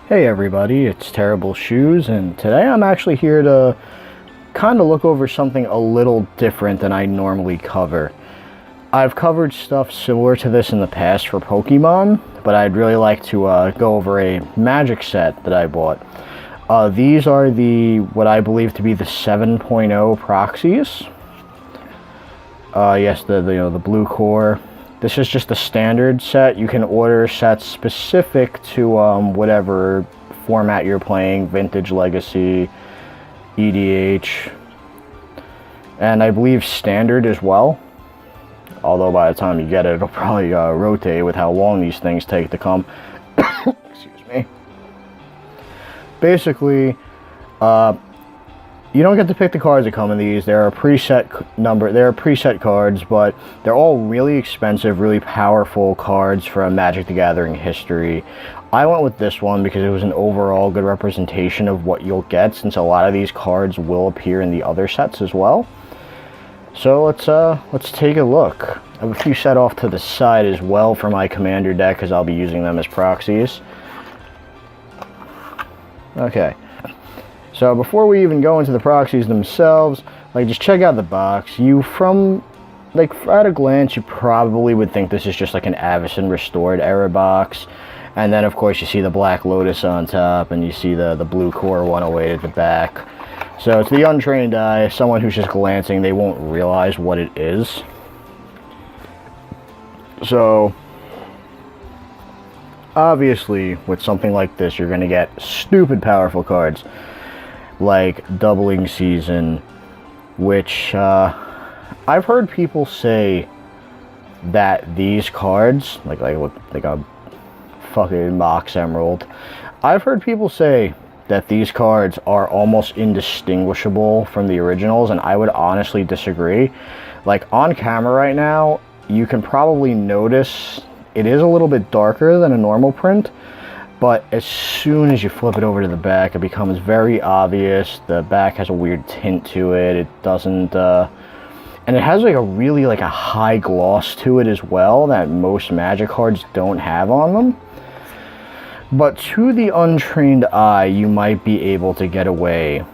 Hey everybody, it's Terrible Shoes, and today I'm actually here to kind of look over something a little different than I normally cover. I've covered stuff similar to this in the past for Pokemon, but I'd really like to go over a Magic set that I bought. These are what I believe to be the 7.0 Proxies. Yes, the blue core. This is just a standard set. You can order sets specific to whatever format you're playing, Vintage, Legacy, EDH, and I believe Standard as well. Although by the time you get it, it'll probably rotate with how long these things take to come. Excuse me. Basically, you don't get to pick the cards that come in these. They're a preset cards, but they're all really expensive, really powerful cards from Magic the Gathering history. I went with this one because it was an overall good representation of what you'll get, since a lot of these cards will appear in the other sets as well. So let's take a look. I have a few set off to the side as well for my commander deck, because I'll be using them as proxies. Okay. So before we even go into the proxies themselves, just check out the box. At a glance, you probably would think this is just like an Avacyn Restored era box. And then of course you see the Black Lotus on top, and you see the blue core 108 at the back. So to the untrained eye, someone who's just glancing, they won't realize what it is. So obviously with something like this, you're going to get stupid powerful cards like Doubling Season, which I've heard people say that these cards, like a fucking Mox Emerald, I've heard people say that these cards are almost indistinguishable from the originals, and I would honestly disagree. Like on camera right now, you can probably notice it is a little bit darker than a normal print, but as soon as you flip it over to the back, it becomes very obvious. The back has a weird tint to it. It doesn't, and it has a high gloss to it as well that most Magic cards don't have on them. But to the untrained eye, you might be able to get away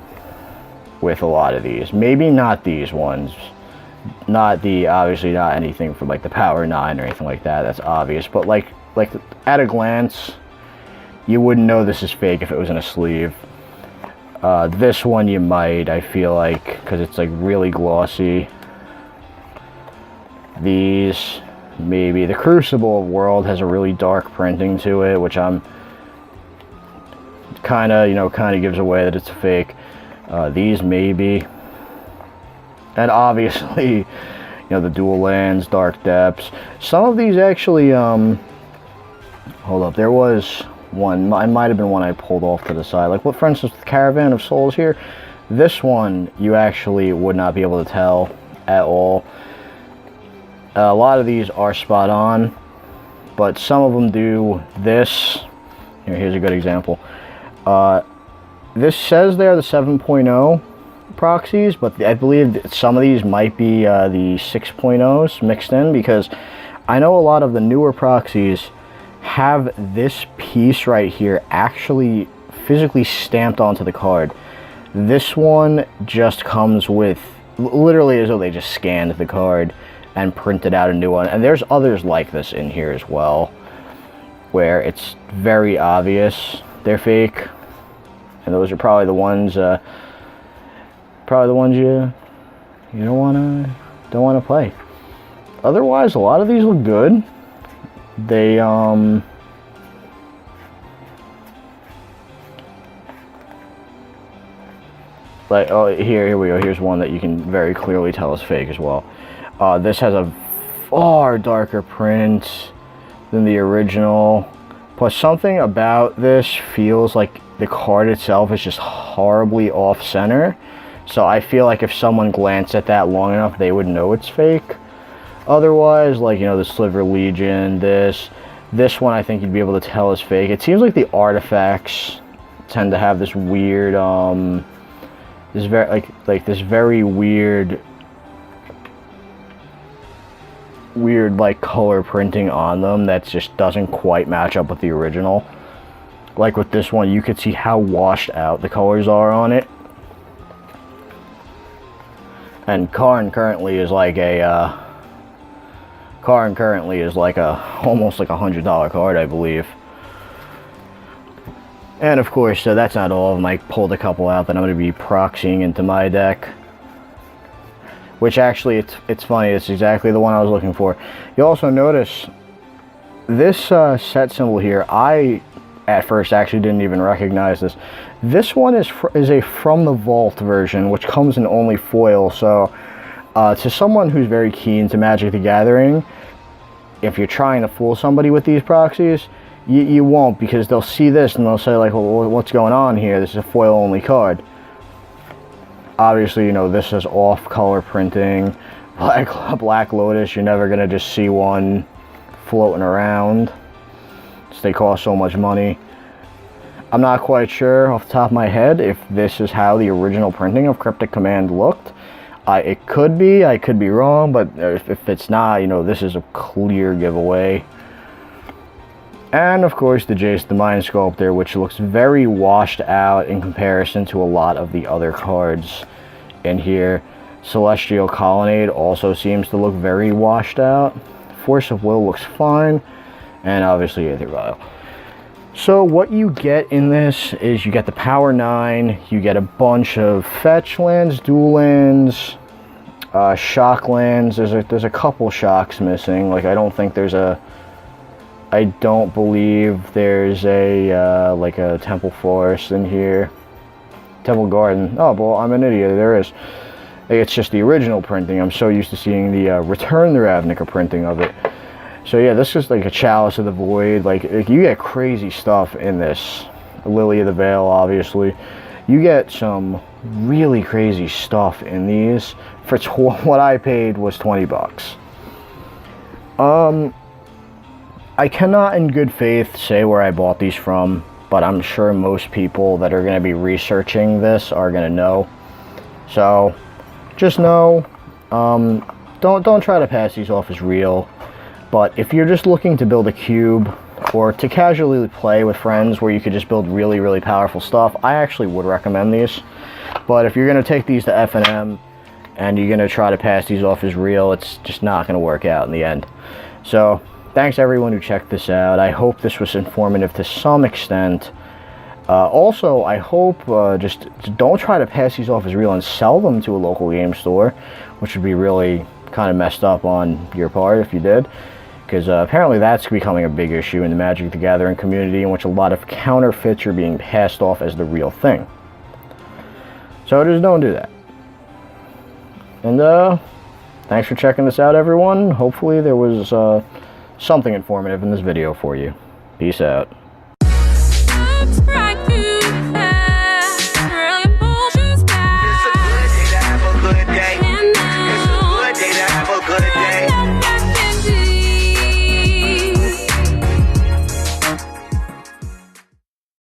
with a lot of these. Maybe not these ones. Obviously not anything from like the Power 9 or anything like that. That's obvious. But like at a glance, you wouldn't know this is fake if it was in a sleeve. This one you might, I feel like, because it's like really glossy. These, maybe. The Crucible of World has a really dark printing to it, which I'm kind of gives away that it's fake. These maybe. And obviously, the Dual Lands, Dark Depths. Some of these actually, hold up, there was one, it might have been one I pulled off to the side. Like, for instance, the Caravan of Souls here, this one you actually would not be able to tell at all. A lot of these are spot on, but some of them do this. Here's a good example. This says they're the 7.0 proxies, but I believe some of these might be the 6.0s mixed in, because I know a lot of the newer proxies have this piece right here actually physically stamped onto the card. This one just comes with, literally as though they just scanned the card and printed out a new one. And there's others like this in here as well, where it's very obvious they're fake. And those are probably the ones you don't wanna play. Otherwise, a lot of these look good. They here we go. Here's one that you can very clearly tell is fake as well. This has a far darker print than the original. Plus, something about this feels like the card itself is just horribly off-center. So I feel like if someone glanced at that long enough, they would know it's fake. Otherwise, the Sliver Legion, this one, I think you'd be able to tell is fake. It seems like the artifacts tend to have this weird, this very weird color printing on them that just doesn't quite match up with the original. Like with this one, you could see how washed out the colors are on it. And Karn currently is like a almost like $100 card, I believe. And of course, so that's not all of them. I pulled a couple out that I'm going to be proxying into my deck. Which actually, it's funny, it's exactly the one I was looking for. You also notice this set symbol here, I at first actually didn't even recognize this. This one is a From the Vault version, which comes in only foil. So to someone who's very keen to Magic the Gathering, if you're trying to fool somebody with these proxies, you won't, because they'll see this and they'll say like, well, what's going on here? This is a foil only card. Obviously, you know, this is off color printing. Black Lotus, you're never gonna just see one floating around. They cost so much money. I'm not quite sure off the top of my head if this is how the original printing of Cryptic Command looked. It could be, I could be wrong, but if it's not, you know, this is a clear giveaway. And of course the Jace the Mind Sculptor, which looks very washed out in comparison to a lot of the other cards in here. Celestial Colonnade also seems to look very washed out. Force of Will looks fine. And obviously Aether Vial. So what you get in this is you get the Power 9, you get a bunch of fetch lands, dual lands, shock lands. There's a couple shocks missing. Like I don't believe there's a like a Temple Forest in here. Temple Garden. Oh well, I'm an idiot. There is. It's just the original printing. I'm so used to seeing the Return the Ravnica printing of it. So yeah, this is like a Chalice of the Void. Like you get crazy stuff in this. Lily of the Veil, obviously. You get some really crazy stuff in these. For what I paid was $20. I cannot in good faith say where I bought these from, but I'm sure most people that are going to be researching this are going to know. So just know, don't try to pass these off as real. But if you're just looking to build a cube or to casually play with friends where you could just build really, really powerful stuff, I actually would recommend these. But if you're going to take these to F&M and you're going to try to pass these off as real, it's just not going to work out in the end. So thanks everyone who checked this out. I hope this was informative to some extent. Also, I hope just don't try to pass these off as real and sell them to a local game store, which would be really kind of messed up on your part if you did. Because apparently that's becoming a big issue in the Magic the Gathering community, in which a lot of counterfeits are being passed off as the real thing. So just don't do that. And thanks for checking this out, everyone. Hopefully there was something informative in this video for you. Peace out.